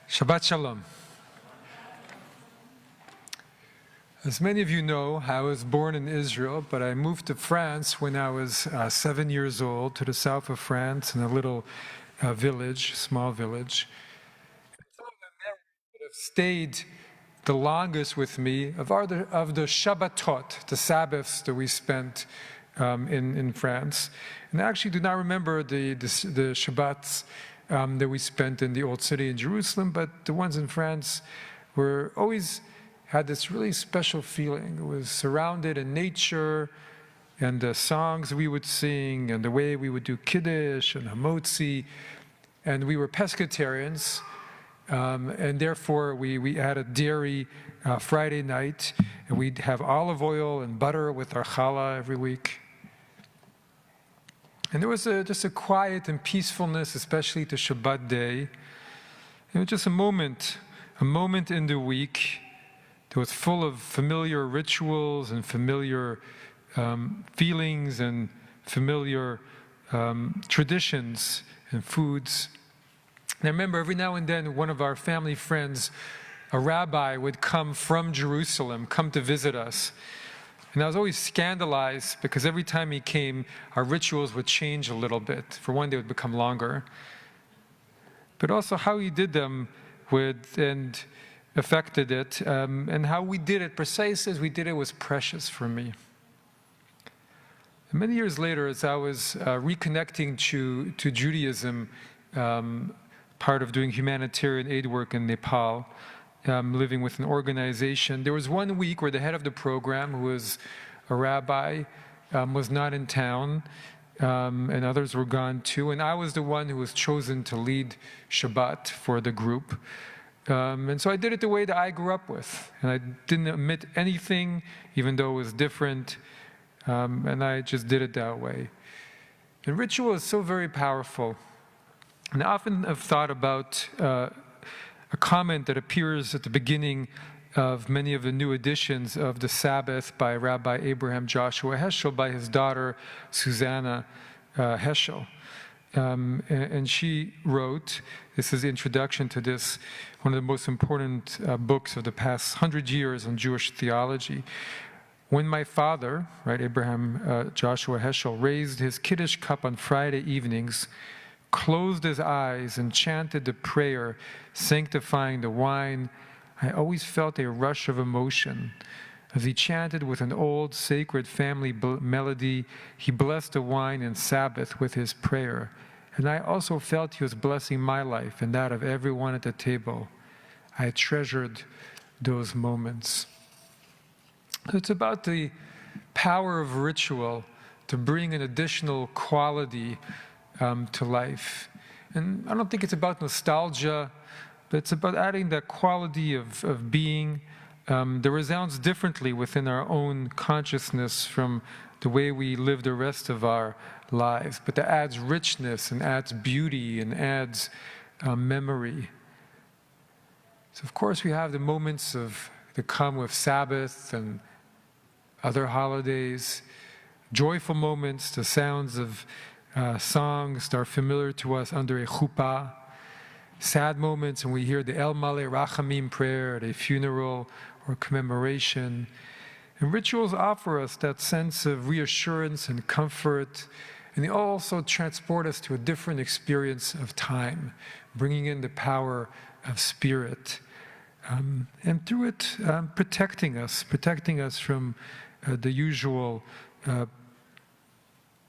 Shabbat Shalom. As many of you know, I was born in Israel, but I moved to France when I was 7 years old, to the south of France in a little village, small village. Some of the memories that have stayed the longest with me are of the Shabbatot, the Sabbaths that we spent in France. And I actually do not remember the Shabbats that we spent in the Old City in Jerusalem, but the ones in France were always had this really special feeling. It was surrounded in nature, and the songs we would sing, and the way we would do Kiddush and Hamotzi, and we were pescatarians, and therefore we had a dairy Friday night, and we'd have olive oil and butter with our challah every week. And there was just a quiet and peacefulness, especially to Shabbat day. It was just a moment in the week that was full of familiar rituals and familiar feelings and familiar traditions and foods. And I remember every now and then one of our family friends, a rabbi, would come from Jerusalem, come to visit us. And I was always scandalized because every time he came, our rituals would change a little bit. For one, they would become longer. But also how he did them and affected it, and how we did it, precisely as we did it, was precious for me. And many years later, as I was reconnecting to Judaism, part of doing humanitarian aid work in Nepal, living with an organization, there was one week where the head of the program, who was a rabbi, was not in town, and others were gone too, and I was the one who was chosen to lead Shabbat for the group. And so I did it the way that I grew up with, and I didn't omit anything, even though it was different, and I just did it that way. And ritual is so very powerful. And I often have thought about a comment that appears at the beginning of many of the new editions of the Sabbath by Rabbi Abraham Joshua Heschel, by his daughter Susanna Heschel. And she wrote, this is the introduction to this, one of the most important books of the past 100 years on Jewish theology. When my father, right, Abraham Joshua Heschel, raised his Kiddush cup on Friday evenings, closed his eyes and chanted the prayer, sanctifying the wine, I always felt a rush of emotion. As he chanted with an old sacred family melody, he blessed the wine and Sabbath with his prayer. And I also felt he was blessing my life and that of everyone at the table. I treasured those moments. It's about the power of ritual to bring an additional quality to life. And I don't think it's about nostalgia, but it's about adding that quality of being that resounds differently within our own consciousness from the way we live the rest of our lives, but that adds richness and adds beauty and adds memory. So of course we have the moments that come with Sabbath and other holidays, joyful moments, the sounds of songs that are familiar to us under a chuppah, sad moments when we hear the El Maleh Rachamim prayer at a funeral or commemoration. And rituals offer us that sense of reassurance and comfort, and they also transport us to a different experience of time, bringing in the power of spirit. And through it, protecting us from the usual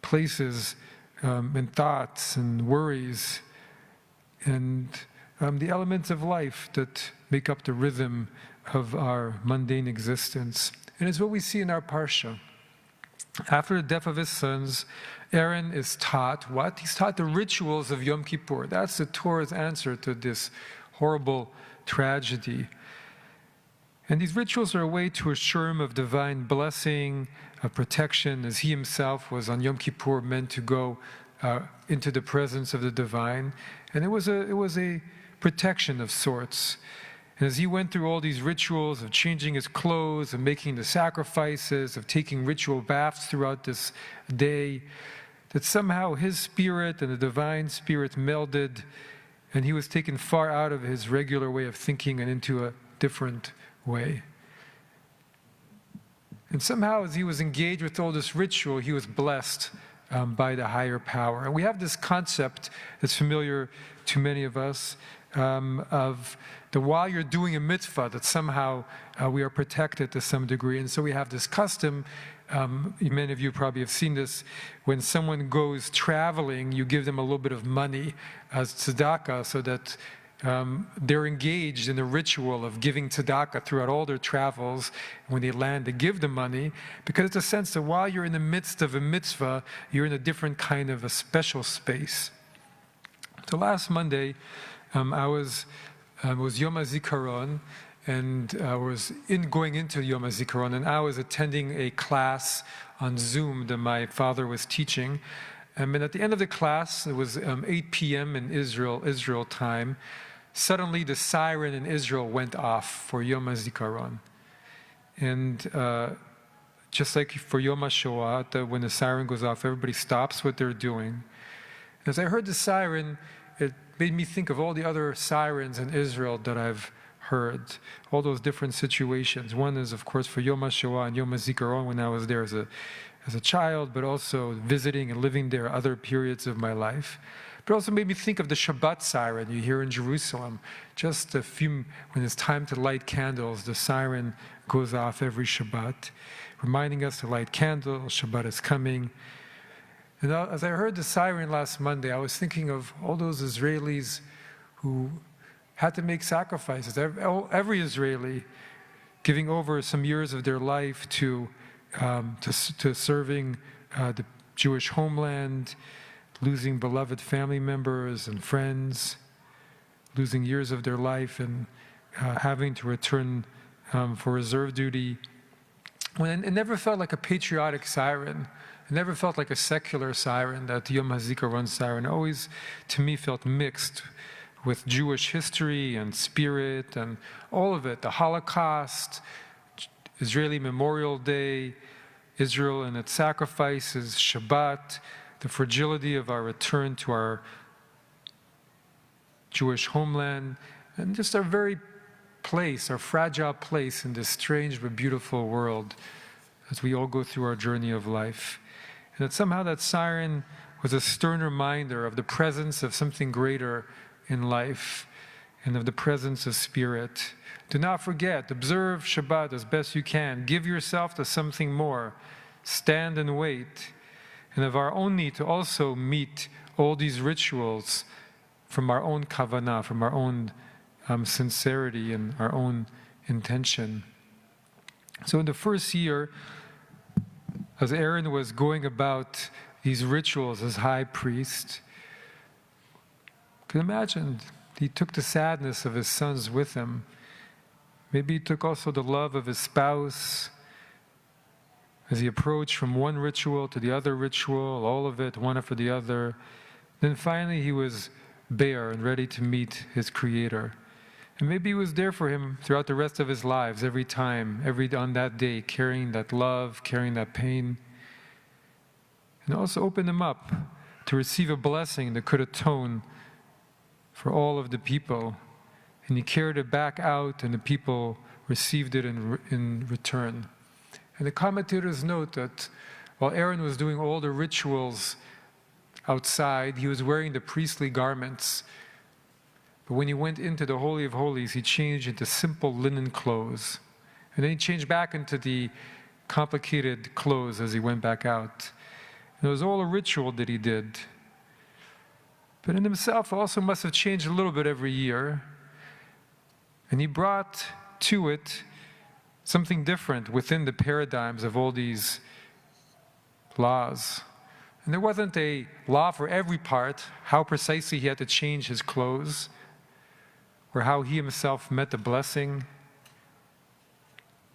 places and thoughts and worries and the elements of life that make up the rhythm of our mundane existence. And it's what we see in our Parsha. After the death of his sons, Aaron is taught what? He's taught the rituals of Yom Kippur. That's the Torah's answer to this horrible tragedy. And these rituals are a way to assure him of divine blessing, of protection, as he himself was on Yom Kippur meant to go into the presence of the divine. And it was a protection of sorts. And as he went through all these rituals of changing his clothes, of making the sacrifices, of taking ritual baths throughout this day, that somehow his spirit and the divine spirit melded, and he was taken far out of his regular way of thinking and into a different way. And somehow, as he was engaged with all this ritual, he was blessed by the higher power. And we have this concept that's familiar to many of us of that while you're doing a mitzvah, that somehow we are protected to some degree. And so we have this custom, many of you probably have seen this, when someone goes traveling, you give them a little bit of money as tzedakah so that they're engaged in the ritual of giving tzedakah throughout all their travels. When they land, they give the money, because it's a sense that while you're in the midst of a mitzvah, you're in a different kind of a special space. So last Monday, it was Yom HaZikaron, and I was going into Yom HaZikaron, and I was attending a class on Zoom that my father was teaching. And at the end of the class, it was 8 p.m. in Israel time, suddenly the siren in Israel went off for Yom HaZikaron. And just like for Yom HaShoah, when the siren goes off, everybody stops what they're doing. As I heard the siren, it made me think of all the other sirens in Israel that I've heard, all those different situations. One is, of course, for Yom HaShoah and Yom HaZikaron when I was there as a child, but also visiting and living there other periods of my life. But also made me think of the Shabbat siren you hear in Jerusalem. Just when it's time to light candles, the siren goes off every Shabbat, reminding us to light candles, Shabbat is coming. And as I heard the siren last Monday, I was thinking of all those Israelis who had to make sacrifices. Every Israeli giving over some years of their life to serving the Jewish homeland, losing beloved family members and friends, losing years of their life and having to return for reserve duty. It never felt like a patriotic siren. It never felt like a secular siren, that Yom HaZikaron siren. It always, to me, felt mixed with Jewish history and spirit and all of it. The Holocaust, Israeli Memorial Day, Israel and its sacrifices, Shabbat, the fragility of our return to our Jewish homeland, and just our very place, our fragile place in this strange but beautiful world as we all go through our journey of life. And that somehow that siren was a stern reminder of the presence of something greater in life and of the presence of spirit. Do not forget, observe Shabbat as best you can. Give yourself to something more. Stand and wait. And of our own need to also meet all these rituals from our own kavanah, from our own sincerity and our own intention. So in the first year, as Aaron was going about these rituals as high priest, you can imagine he took the sadness of his sons with him. Maybe he took also the love of his spouse as he approached from one ritual to the other ritual, all of it, one after the other. Then finally he was bare and ready to meet his Creator. And maybe he was there for him throughout the rest of his lives, every time, on that day, carrying that love, carrying that pain. And also opened him up to receive a blessing that could atone for all of the people. And he carried it back out, and the people received it in return. And the commentators note that while Aaron was doing all the rituals outside, he was wearing the priestly garments. But when he went into the Holy of Holies, he changed into simple linen clothes. And then he changed back into the complicated clothes as he went back out. And it was all a ritual that he did. But in himself also must have changed a little bit every year. And he brought to it something different within the paradigms of all these laws. And there wasn't a law for every part, how precisely he had to change his clothes, or how he himself met the blessing.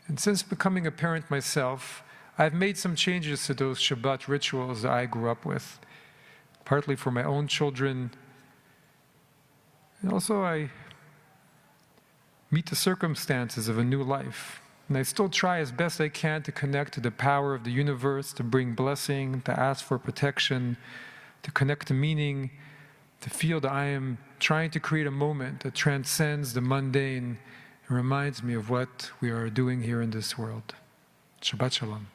And since becoming a parent myself, I've made some changes to those Shabbat rituals that I grew up with, partly for my own children. And also I meet the circumstances of a new life. And I still try as best I can to connect to the power of the universe, to bring blessing, to ask for protection, to connect to meaning, to feel that I am trying to create a moment that transcends the mundane and reminds me of what we are doing here in this world. Shabbat Shalom.